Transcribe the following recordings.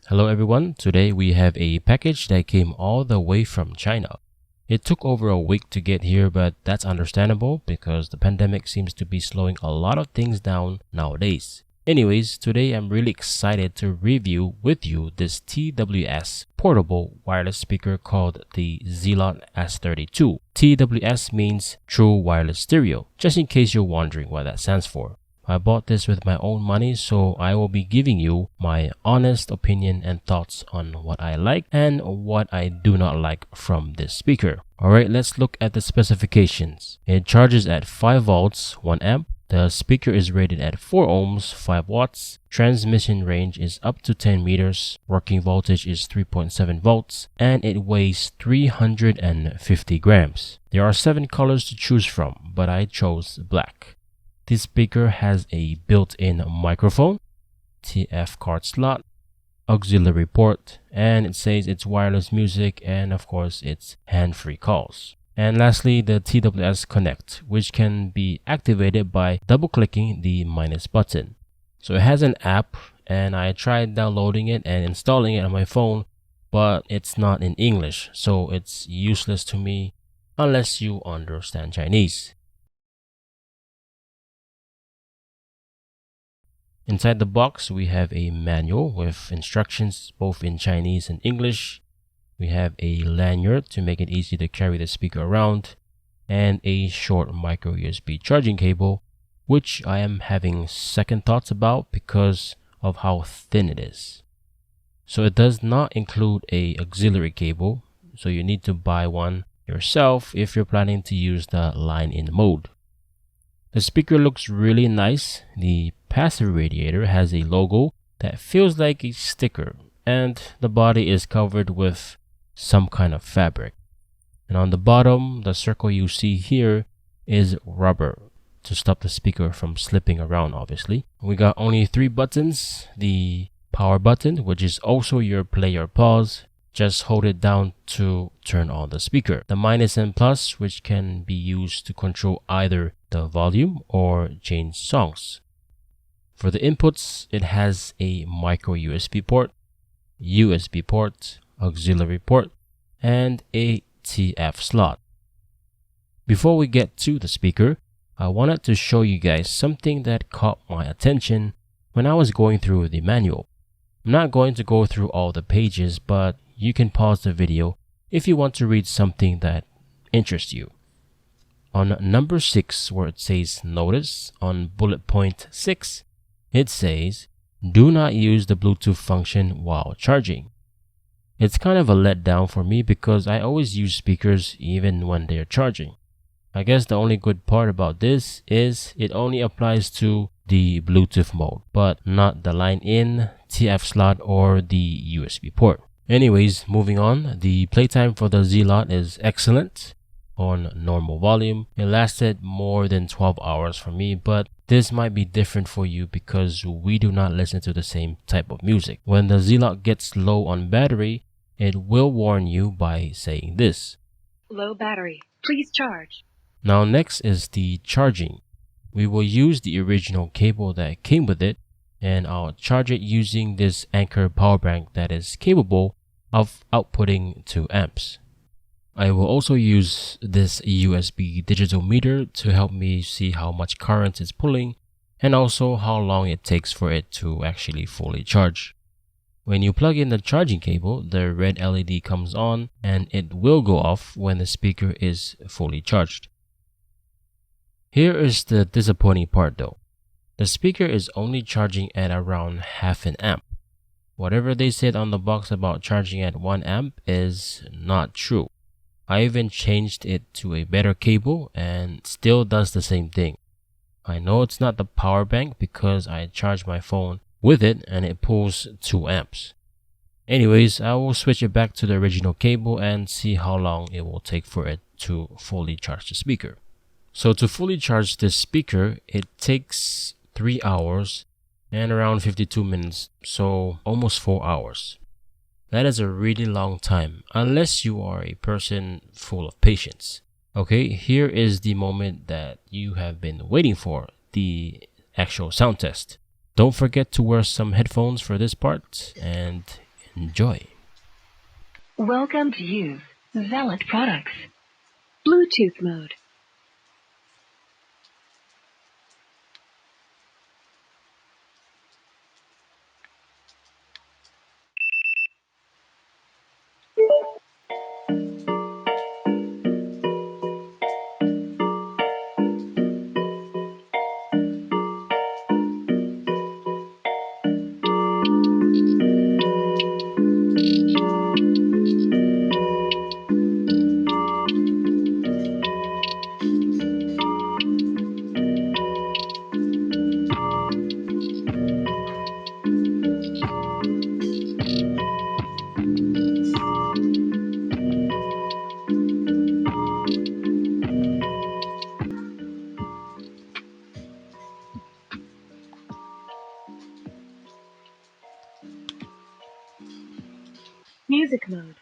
Hello everyone, today we have a package that came all the way from China. It took over a week to get here, but that's understandable because the pandemic seems to be slowing a lot of things down nowadays. Anyways, today I'm really excited to review with you this TWS portable wireless speaker called the Zealot S32. TWS means True Wireless Stereo, just in case you're wondering what that stands for. I bought this with my own money, so I will be giving you my honest opinion and thoughts on what I like and what I do not like from this speaker. Alright, let's look at the specifications. It charges at 5 volts, 1 amp. The speaker is rated at 4 ohms, 5 watts. Transmission range is up to 10 meters. Working voltage is 3.7 volts. And it weighs 350 grams. There are 7 colors to choose from, but I chose black. This speaker has a built-in microphone, TF card slot, auxiliary port, and it says it's wireless music and of course it's hand-free calls. And lastly, the TWS Connect, which can be activated by double-clicking the minus button. So it has an app and I tried downloading it and installing it on my phone, but it's not in English, so it's useless to me unless you understand Chinese. Inside the box, we have a manual with instructions both in Chinese and English. We have a lanyard to make it easy to carry the speaker around, and a short micro USB charging cable, which I am having second thoughts about because of how thin it is. So it does not include a auxiliary cable, so you need to buy one yourself if you're planning to use the line-in mode. The speaker looks really nice. The passive radiator has a logo that feels like a sticker, and the body is covered with some kind of fabric. And on the bottom, the circle you see here is rubber to stop the speaker from slipping around, obviously. We got only 3 buttons. The power button, which is also your play or pause. Just hold it down to turn on the speaker. The minus and plus, which can be used to control either the volume or change songs. For the inputs, it has a micro USB port, auxiliary port, and a TF slot. Before we get to the speaker, I wanted to show you guys something that caught my attention when I was going through the manual. I'm not going to go through all the pages, but you can pause the video if you want to read something that interests you. On number 6, where it says notice, on bullet point 6, it says, do not use the Bluetooth function while charging. It's kind of a letdown for me because I always use speakers even when they're charging. I guess the only good part about this is it only applies to the Bluetooth mode, but not the line-in, TF slot, or the USB port. Anyways, moving on, the playtime for the Zealot is excellent. On normal volume, it lasted more than 12 hours for me, but this might be different for you because we do not listen to the same type of music. When the Zealot gets low on battery, it will warn you by saying this: low battery, please charge. Now next is the charging. We will use the original cable that came with it, and I'll charge it using this Anker power bank that is capable of outputting 2 amps. I will also use this USB digital meter to help me see how much current it's pulling and also how long it takes for it to actually fully charge. When you plug in the charging cable, the red LED comes on and it will go off when the speaker is fully charged. Here is the disappointing part though. The speaker is only charging at around half an amp. Whatever they said on the box about charging at 1 amp is not true. I even changed it to a better cable and still does the same thing. I know it's not the power bank because I charge my phone with it and it pulls 2 amps. Anyways, I will switch it back to the original cable and see how long it will take for it to fully charge the speaker. So to fully charge this speaker, it takes 3 hours and around 52 minutes, so almost 4 hours. That is a really long time, unless you are a person full of patience. Okay, here is the moment that you have been waiting for, the actual sound test. Don't forget to wear some headphones for this part and enjoy. Welcome to use Zealot products. Bluetooth mode. Music mode.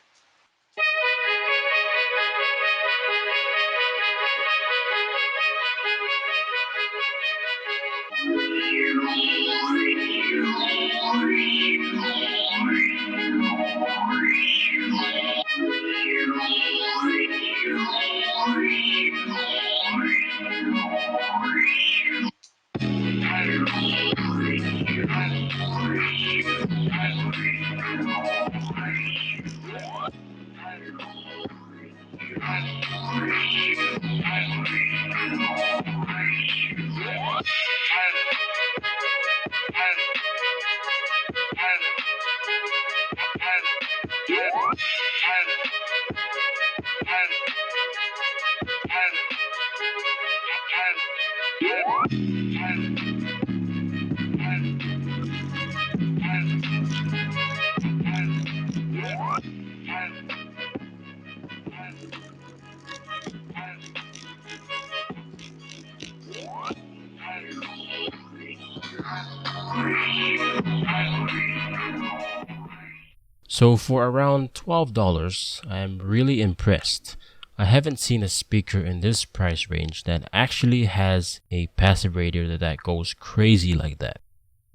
So for around $12, I'm really impressed. I haven't seen a speaker in this price range that actually has a passive radiator that goes crazy like that.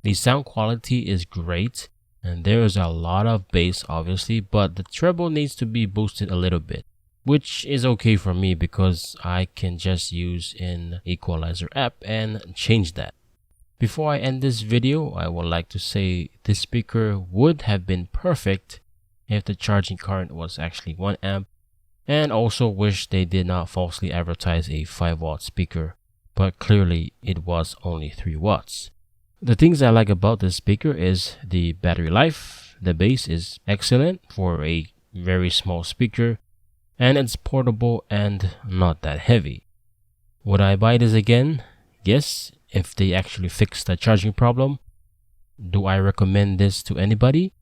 The sound quality is great, and there is a lot of bass obviously, but the treble needs to be boosted a little bit, which is okay for me because I can just use an equalizer app and change that. Before I end this video, I would like to say this speaker would have been perfect if the charging current was actually 1 amp, and also wish they did not falsely advertise a 5-watt speaker, but clearly it was only 3 watts. The things I like about this speaker is the battery life. The bass is excellent for a very small speaker, and it's portable and not that heavy. Would I buy this again? Yes, if they actually fix the charging problem. Do I recommend this to anybody?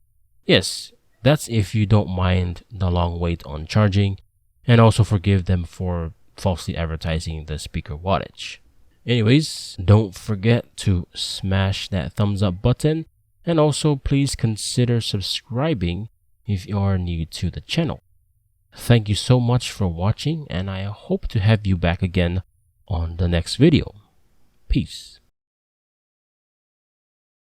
Yes, that's if you don't mind the long wait on charging, and also forgive them for falsely advertising the speaker wattage. Anyways, don't forget to smash that thumbs up button, and also please consider subscribing if you are new to the channel. Thank you so much for watching, and I hope to have you back again on the next video. Peace.